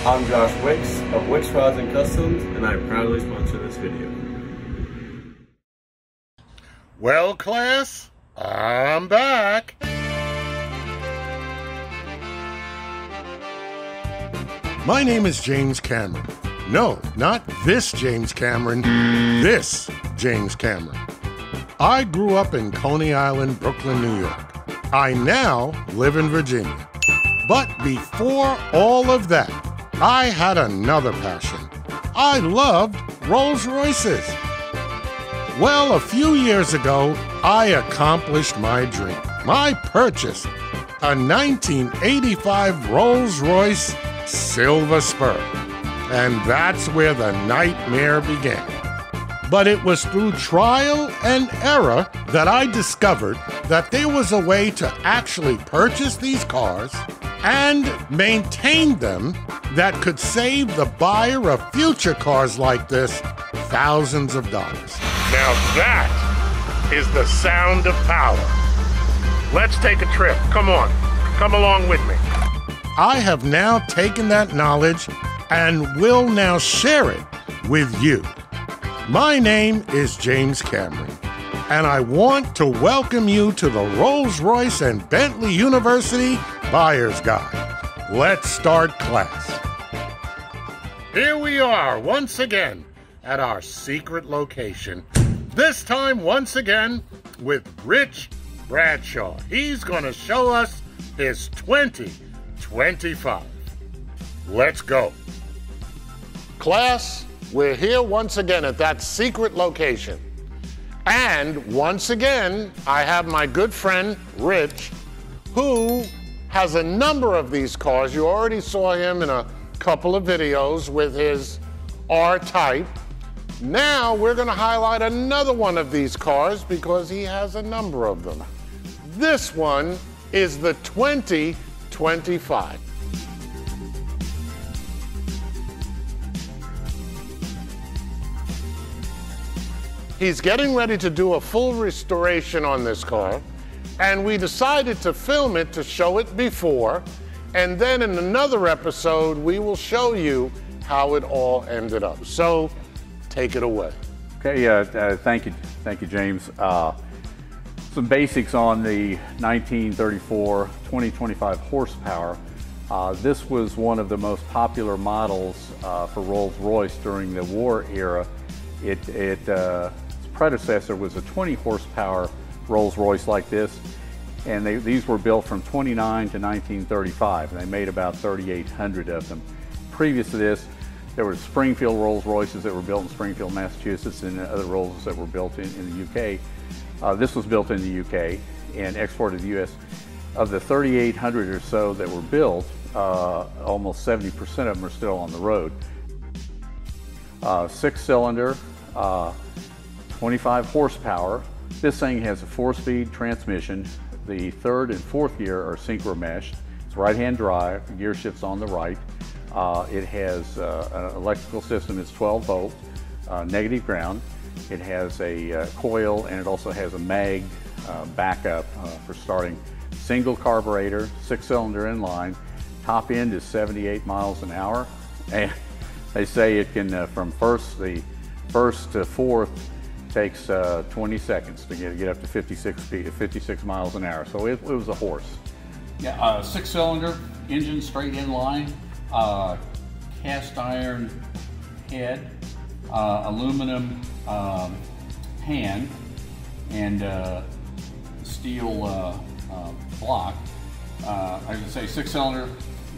I'm Josh Wicks of Wicks Rods and Customs, and I proudly sponsor this video. Well, class, I'm back. My name is James Cameron. No, not this James Cameron, this James Cameron. I grew up in Coney Island, Brooklyn, New York. I now live in Virginia. But before all of that, I had another passion. I loved Rolls-Royces. Well, a few years ago, I accomplished my dream. I purchased a 1985 Rolls-Royce Silver Spur. And that's where the nightmare began. But it was through trial and error that I discovered that there was a way to actually purchase these cars and maintain them that could save the buyer of future cars like this thousands of dollars. Now that is the sound of power. Let's take a trip. Come on, come along with me. I have now taken that knowledge and will now share it with you. My name is James Cameron, and I want to welcome you to the Rolls-Royce and Bentley University Buyer's Guide. Let's start class. Here we are once again at our secret location. This time once again with Rich Bradshaw. He's going to show us his 2025. Let's go. Class, we're here once again at that secret location. And once again, I have my good friend, Rich, who has a number of these cars. You already saw him in a couple of videos with his R-Type. Now we're going to highlight another one of these cars because he has a number of them. This one is the 2025. He's getting ready to do a full restoration on this car, and we decided to film it to show it before, and then in another episode, we will show you how it all ended up. So, take it away. Okay, thank you, James. Some basics on the 1934 2025 horsepower. This was one of the most popular models for Rolls-Royce during the war era. Its predecessor was a 20 horsepower Rolls-Royce like this, and these were built from 29 to 1935, and they made about 3,800 of them. Previous to this, there were Springfield Rolls-Royces that were built in Springfield, Massachusetts, and other Rolls that were built in the UK. This was built in the UK and exported to the US. Of the 3,800 or so that were built, almost 70% of them are still on the road. 6-cylinder, 25 horsepower. This thing has a 4-speed transmission. The third and fourth gear are synchro meshed. It's right-hand drive. The gear shifts on the right. It has an electrical system. It's 12 volt, negative ground. It has a coil, and it also has a mag backup for starting. Single carburetor, 6-cylinder inline. Top end is 78 miles an hour, and they say it can from the first to fourth takes 20 seconds to get up to 56 miles an hour. So it was a horse. Yeah, 6-cylinder engine, straight inline, cast iron head, aluminum pan, and steel block. I should say 6-cylinder.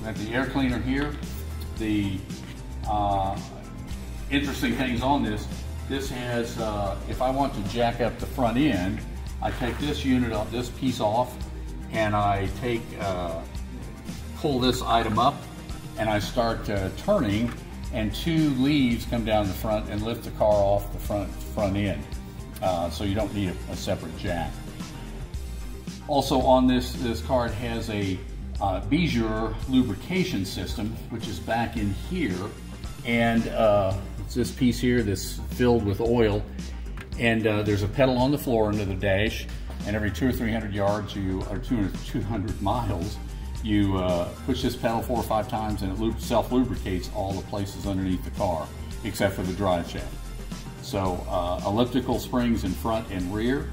We have the air cleaner here. The interesting things on this has, if I want to jack up the front end, I take this piece off, and I pull this item up, and I start turning, and 2 leaves come down the front and lift the car off the front end. So you don't need a separate jack. Also on this car, it has a Bijur lubrication system, which is back in here, and it's this piece here that's filled with oil, and there's a pedal on the floor under the dash, and every 200 or 300 yards, or 200 miles, You push this pedal 4 or 5 times and it self-lubricates all the places underneath the car, except for the drive shaft. So elliptical springs in front and rear,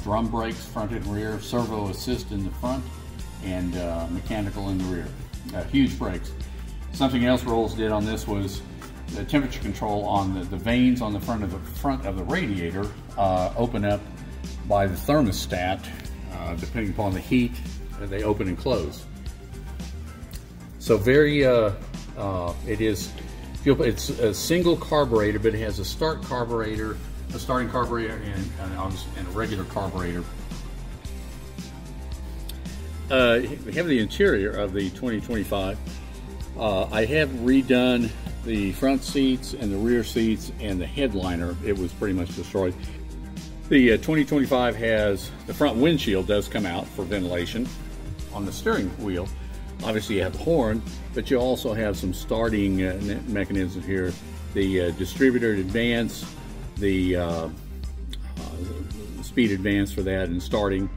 drum brakes front and rear, servo assist in the front, and mechanical in the rear. Huge brakes. Something else Rolls did on this was the temperature control on the vanes on the front of the radiator open up by the thermostat, depending upon the heat, they open and close. So very, it's a single carburetor, but it has a starting carburetor, and a regular carburetor. We have the interior of the 2025. I have redone the front seats and the rear seats and the headliner. It was pretty much destroyed. The 2025 has, the front windshield does come out for ventilation. On the steering wheel, obviously you have the horn, but you also have some starting mechanisms here. The distributor advance, the speed advance for that and starting,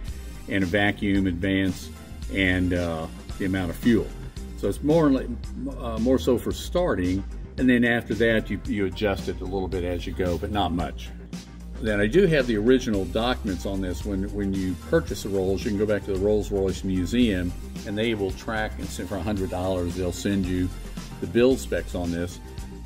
and a vacuum advance, and the amount of fuel. So it's more so for starting, and then after that you adjust it a little bit as you go, but not much. Then I do have the original documents on this. When you purchase a Rolls, you can go back to the Rolls-Royce Museum, and they will track, and for $100 they'll send you the build specs on this.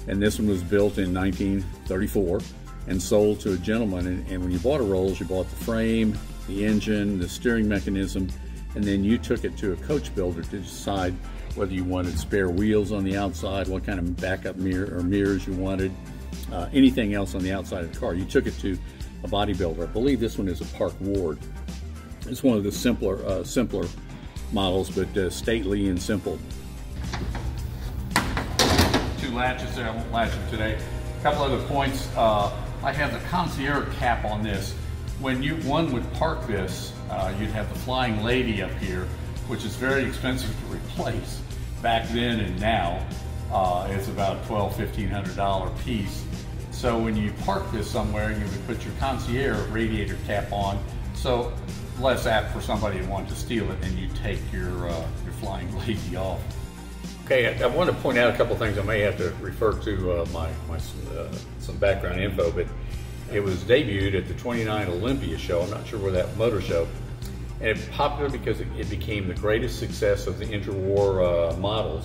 And this one was built in 1934 and sold to a gentleman. And when you bought a Rolls, you bought the frame, the engine, the steering mechanism, and then you took it to a coach builder to decide whether you wanted spare wheels on the outside, what kind of backup mirror or mirrors you wanted, anything else on the outside of the car. You took it to a bodybuilder. I believe this one is a Park Ward. It's one of the simpler models, but stately and simple. 2 latches there. I won't latch them today. A couple other points. I have the concierge cap on this. When one would park this, you'd have the Flying Lady up here, which is very expensive to replace. Back then and now, it's about $1,200–1,500 piece. So when you park this somewhere, you would put your concierge radiator cap on, so less apt for somebody to want to steal it, and you take your Flying Lady off. Okay, I want to point out a couple things. I may have to refer to some background info, but it was debuted at the '29 Olympia show. I'm not sure where that motor show. And it's popular because it became the greatest success of the interwar models,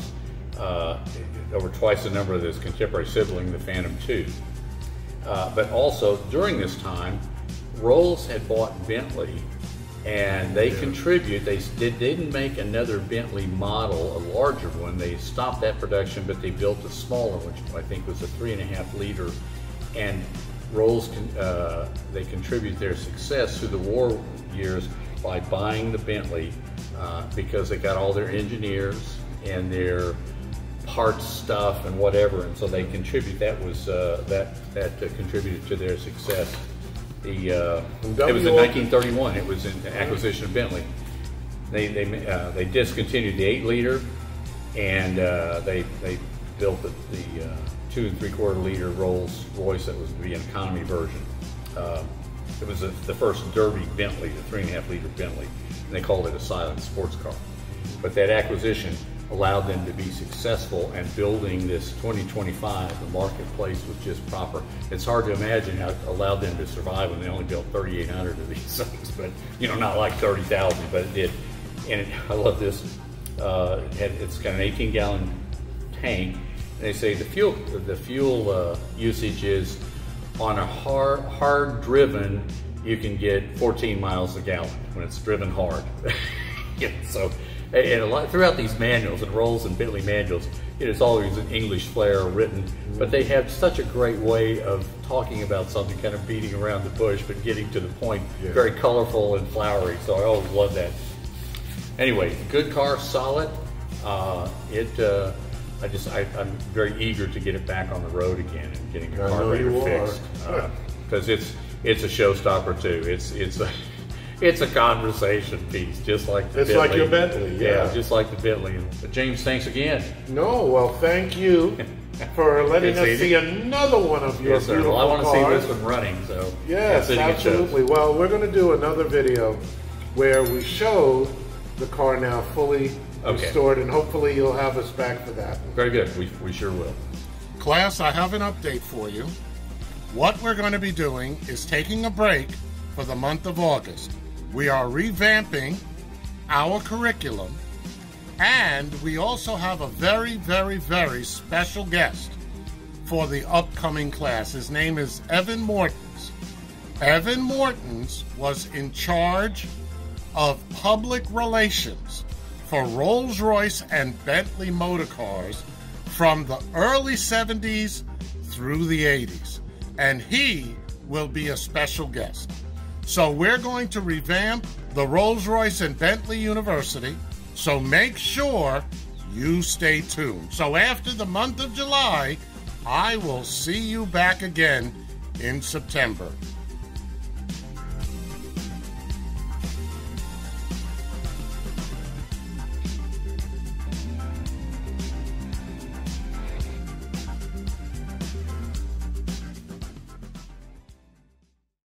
over twice the number of its contemporary sibling, the Phantom II. But also during this time, Rolls had bought Bentley, and they contribute. They didn't make another Bentley model, a larger one. They stopped that production, but they built a smaller, which I think was a 3.5 liter. And Rolls, they contribute their success through the war years by buying the Bentley, because they got all their engineers and their parts stuff and whatever, and so they contribute. That was that contributed to their success. It was in 1931. It was an acquisition of Bentley. They discontinued the 8 liter, and they built the 2 3/4 liter Rolls-Royce that was the economy version. It was the first Derby Bentley, the 3.5 liter Bentley, and they called it a silent sports car. But that acquisition allowed them to be successful, and building this 2025, the marketplace was just proper. It's hard to imagine how it allowed them to survive when they only built 3,800 of these things, but not like 30,000, but it did. And I love this. It's got an 18-gallon tank, and they say the fuel usage is, on a hard driven, you can get 14 miles a gallon when it's driven hard. So, and throughout these manuals, and Rolls and Bentley manuals, it's always an English flair written, but they have such a great way of talking about something, kind of beating around the bush, but getting to the point. Yeah. Very colorful and flowery, so I always love that. Anyway, good car, solid. I'm very eager to get it back on the road again and getting the carburetor fixed, because it's a showstopper too. It's a conversation piece, just like the Bentley. It's like your Bentley, yeah, just like the Bentley. But James, thanks again. No, well, thank you for letting us see another one of your beautiful cars. I want to see this one running, so yes, absolutely. Well, we're going to do another video where we show the car now fully restored, and hopefully you'll have us back for that. Very good. We sure will. Class, I have an update for you. What we're going to be doing is taking a break for the month of August. We are revamping our curriculum, and we also have a very, very, very special guest for the upcoming class. His name is Evan Mortons. Evan Mortons was in charge of public relations for Rolls-Royce and Bentley motor cars from the early 70s through the 80s. And he will be a special guest. So we're going to revamp the Rolls-Royce and Bentley University, so make sure you stay tuned. So after the month of July, I will see you back again in September.